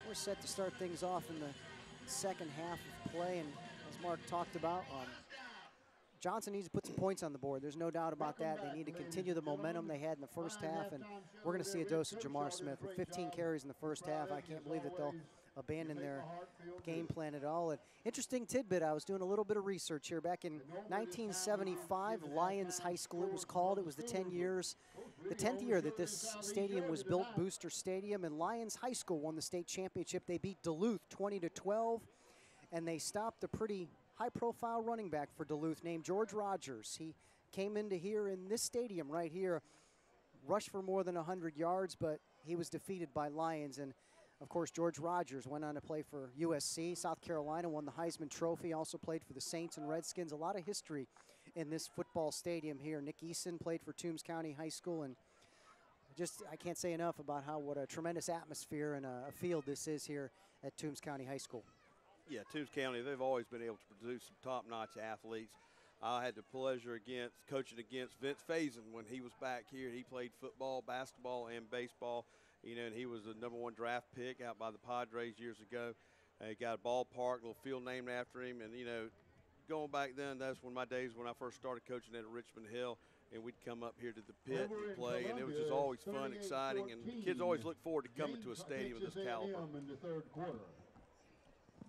We're set to start things off in the second half of play, and as Mark talked about, Johnson needs to put some points on the board. There's no doubt about that. They need to continue the momentum they had in the first half, and we're going to see a dose of Jamar Smith. With 15 carries in the first half, I can't believe that they'll abandon their game plan at all. An interesting tidbit, I was doing a little bit of research here. Back in 1975, Lions High School, it was called. It was the 10th year that this stadium was built, Booster Stadium, and Lions High School won the state championship. They beat Duluth 20-12, and they stopped a pretty high-profile running back for Duluth named George Rogers. He came into here in this stadium right here, rushed for more than 100 yards, but he was defeated by Lions. And, of course, George Rogers went on to play for USC. South Carolina won the Heisman Trophy, also played for the Saints and Redskins. A lot of history in this football stadium here. Nick Eason played for Toombs County High School, and just I can't say enough about what a tremendous atmosphere and a field this is here at Toombs County High School. Yeah, Toombs County, they've always been able to produce some top-notch athletes. I had the pleasure coaching against Vince Faison when he was back here. He played football, basketball, and baseball, and he was the #1 draft pick out by the Padres years ago. He got a ballpark, a little field named after him, and, going back then, that's when my days when I first started coaching at Richmond Hill, and we'd come up here to the pit and play, and it was just always fun, exciting, and kids always look forward to coming to a stadium of this caliber.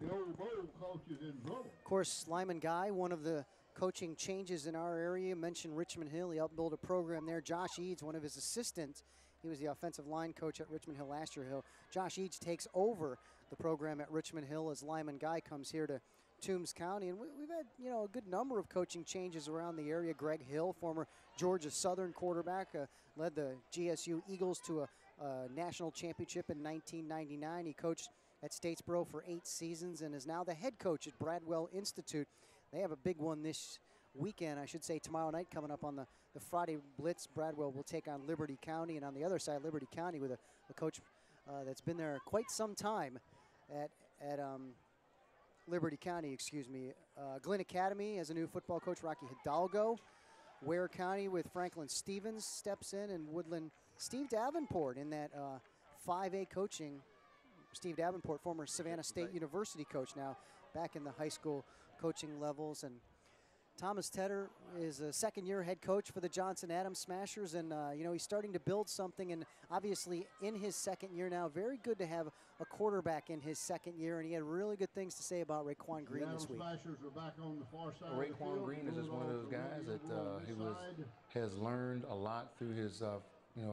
The old bowl coach is in trouble. Of course, Lyman Guy, one of the coaching changes in our area, mentioned Richmond Hill. He helped build a program there. Josh Eads, one of his assistants, he was the offensive line coach at Richmond Hill last year. Josh Eads takes over the program at Richmond Hill as Lyman Guy comes here to Toombs County. And we've had, a good number of coaching changes around the area. Greg Hill, former Georgia Southern quarterback, led the GSU Eagles to a national championship in 1999. He coached at Statesboro for 8 seasons and is now the head coach at Bradwell Institute. They have a big one this weekend, I should say tomorrow night, coming up on the Friday Blitz. Bradwell will take on Liberty County, and on the other side, Liberty County with a coach that's been there quite some time at Liberty County, Glenn Academy as a new football coach, Rocky Hidalgo. Ware County with Franklin Stevens steps in, and Woodland, Steve Davenport in that 5A coaching. Steve Davenport, former Savannah State University coach, now back in the high school coaching levels. And Thomas Tedder is a second-year head coach for the Johnson Adams Smashers, and he's starting to build something, and obviously in his second year now, very good to have a quarterback in his second year, and he had really good things to say about Raekwon Green this week. Smashers are back on the far side. Raekwon Green is just one of those guys that has learned a lot through his,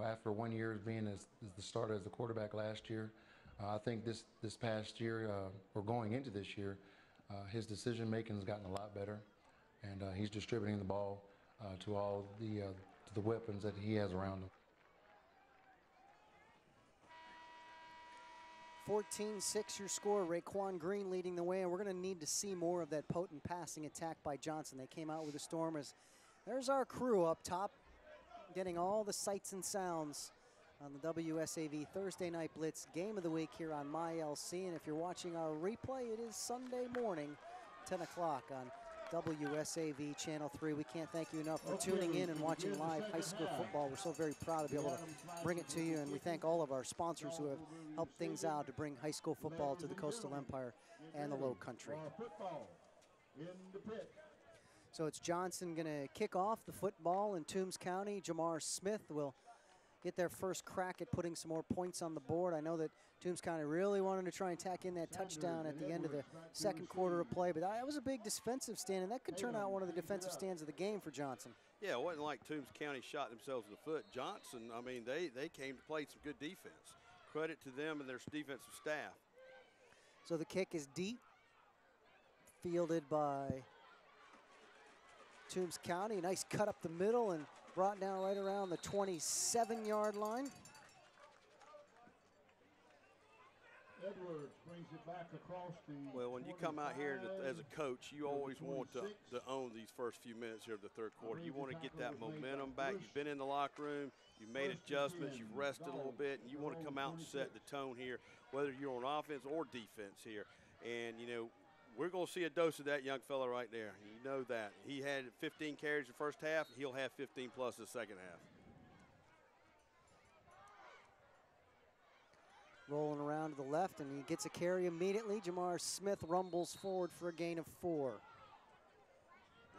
after 1 year of being as the starter as the quarterback last year. I think this past year, or going into this year, his decision-making has gotten a lot better, and he's distributing the ball to all the weapons that he has around him. 14-6 your score. Raekwon Green leading the way, and we're going to need to see more of that potent passing attack by Johnson. They came out with a storm. There's our crew up top, getting all the sights and sounds on the WSAV Thursday Night Blitz Game of the Week here on MyLC. And if you're watching our replay, it is Sunday morning, 10 o'clock on WSAV Channel 3. We can't thank you enough for tuning in and watching live high school football. We're so very proud to be able to bring it to you, and we thank all of our sponsors who have helped things out to bring high school football to the Coastal Empire and the Low Country. So it's Johnson going to kick off the football in Toombs County. Jamar Smith will get their first crack at putting some more points on the board. I know that Toombs County really wanted to try and tack in that touchdown at the end of the second quarter of play, but that was a big defensive stand, and that could turn out one of the defensive stands of the game for Johnson. Yeah, it wasn't like Toombs County shot themselves in the foot. Johnson, they came to play some good defense. Credit to them and their defensive staff. So the kick is deep, fielded by Toombs County. Nice cut up the middle and brought down right around the 27-yard line. Edwards brings it back across the. Well, when you come out here as a coach, you always want to own these first few minutes here of the third quarter. You want to get that momentum back. You've been in the locker room, you've made adjustments, you've rested a little bit, and you want to come out and set the tone here, whether you're on offense or defense here. And, we're going to see a dose of that young fella right there. You know that. He had 15 carries the first half. He'll have 15 plus the second half. Rolling around to the left, and he gets a carry immediately. Jamar Smith rumbles forward for a gain of 4.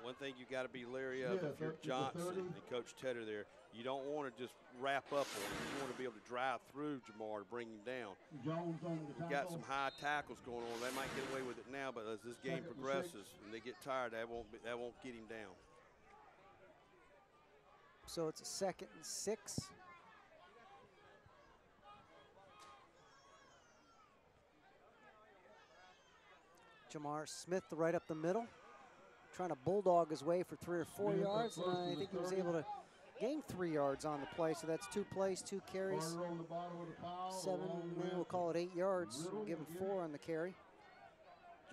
One thing you got to be leery of if you're Johnson and Coach Tedder there, you don't want to just wrap up on him. You want to be able to drive through Jamar to bring him down. We've got some high tackles going on. They might get away with it now, but as this game progresses and they get tired, that won't get him down. So it's a 2nd and 6. Jamar Smith right up the middle, trying to bulldog his way for 3 or 4 yards, and I think he was able to gain 3 yards on the play. So that's 2 plays, 2 carries, 7, we'll call it 8 yards. We'll give him 4 on the carry.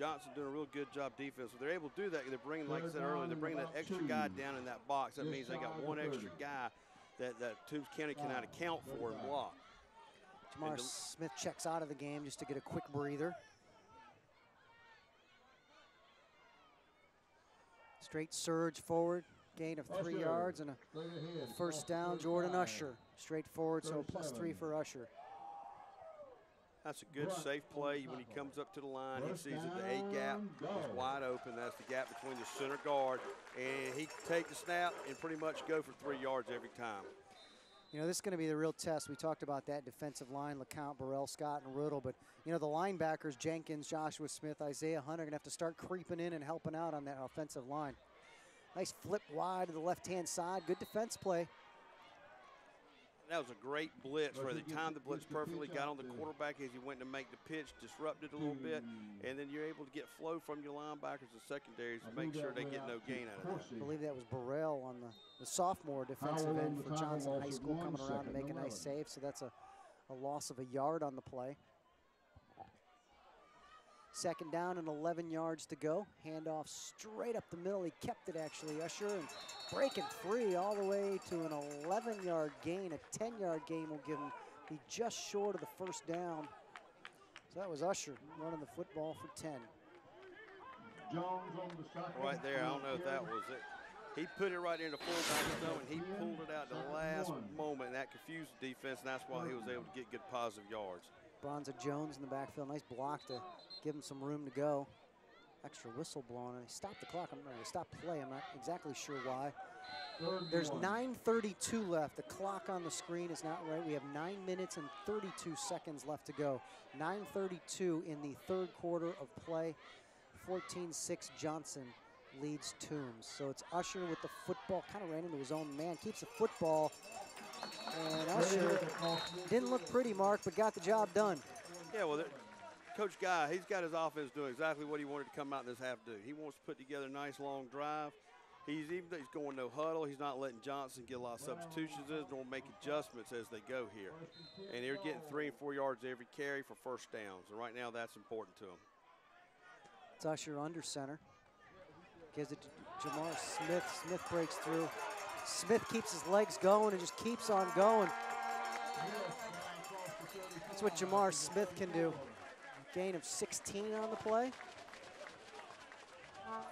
Johnson doing a real good job defense. If they're able to do that, they're bringing, like I said earlier, they're bringing that extra guy down in that box. That means they got 1 extra guy that Toombs County cannot account for and block. Jamar Smith checks out of the game just to get a quick breather. Straight surge forward, gain of 3 yards and a first down. Jordan Usher, straight forward, so +3 for Usher. That's a good, safe play. When he comes up to the line, he sees that the A gap is wide open. That's the gap between the center guard, and he can take the snap and pretty much go for 3 yards every time. You know, this is going to be the real test. We talked about that defensive line, LeCount, Burrell, Scott, and Riddle, but, you know, the linebackers, Jenkins, Joshua Smith, Isaiah Hunter, are going to have to start creeping in and helping out on that offensive line. Nice flip wide to the left-hand side. Good defense play. That was a great blitz where they timed the blitz perfectly, got on the quarterback as he went to make the pitch, disrupted a little bit, and then you're able to get flow from your linebackers and secondaries to make sure they get no gain out of that. I believe that was Burrell on the sophomore defensive end for Johnson High School coming around to make a nice save, so that's a loss of a yard on the play. 2nd down and 11 yards to go. Handoff straight up the middle. He kept it, actually, Usher, and breaking free all the way to an 11-yard gain. A 10-yard gain will give him be just short of the first down. So that was Usher running the football for 10. Right there, I don't know if that was it. He put it right in the fullback zone, and he pulled it out the last moment, and that confused the defense, and that's why he was able to get good positive yards. Bronza Jones in the backfield. Nice block to give him some room to go. Extra whistle blowing, and he stopped the clock. Stopped play. I'm not exactly sure why. There's 9:32 left. The clock on the screen is not right. We have 9 minutes and 32 seconds left to go. 9:32 in the 3rd quarter of play. 14-6 Johnson leads Toombs. So it's Usher with the football. Kind of ran into his own man. Keeps the football. And Usher didn't look pretty, Mark, but got the job done. Yeah, well, Coach Guy, he's got his offense doing exactly what he wanted to come out in this half do. He wants to put together a nice long drive. He's going no huddle. He's not letting Johnson get a lot of substitutions in, nor make adjustments as they go here. And they're getting 3 and 4 yards every carry for first downs. And right now, that's important to them. It's Usher under center. Gives it to Jamar Smith. Smith breaks through. Smith keeps his legs going and just keeps on going. That's what Jamar Smith can do. Gain of 16 on the play.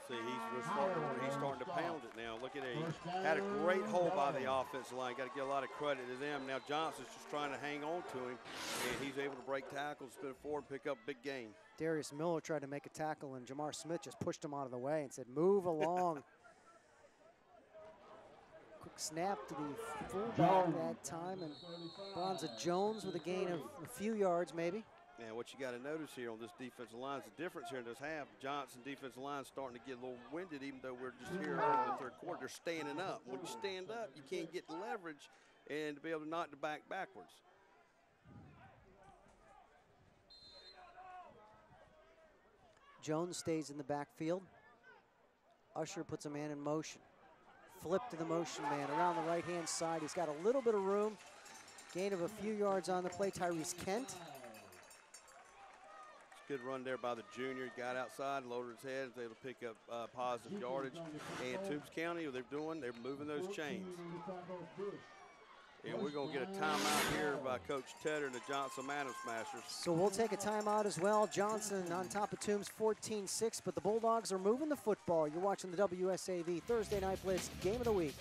See, he's starting to pound it now. Look at it. He had a great hold by the offensive line. Got to give a lot of credit to them. Now Johnson's just trying to hang on to him, and he's able to break tackles, spin forward, and pick up a big gain. Darius Miller tried to make a tackle, and Jamar Smith just pushed him out of the way and said, move along. Quick snap to the fullback that time, and Bronza Jones with a gain of a few yards maybe. And what you got to notice here on this defensive line is the difference here in this half. Johnson defensive line is starting to get a little winded, even though we're just here early in the 3rd quarter. They're standing up. When you stand up, you can't get the leverage and to be able to knock the back backwards. Jones stays in the backfield. Usher puts a man in motion. Flip to the motion man around the right-hand side. He's got a little bit of room. Gain of a few yards on the play. Tyrese Kent. Good run there by the junior. He got outside, loaded his head, was able to pick up positive yardage. And Toombs County, what they're moving those chains. And we're going to get a timeout here by Coach Tedder and the Johnson Manor Smashers. So we'll take a timeout as well. Johnson on top of Toombs 14-6, but the Bulldogs are moving the football. You're watching the WSAV Thursday Night Blitz Game of the Week.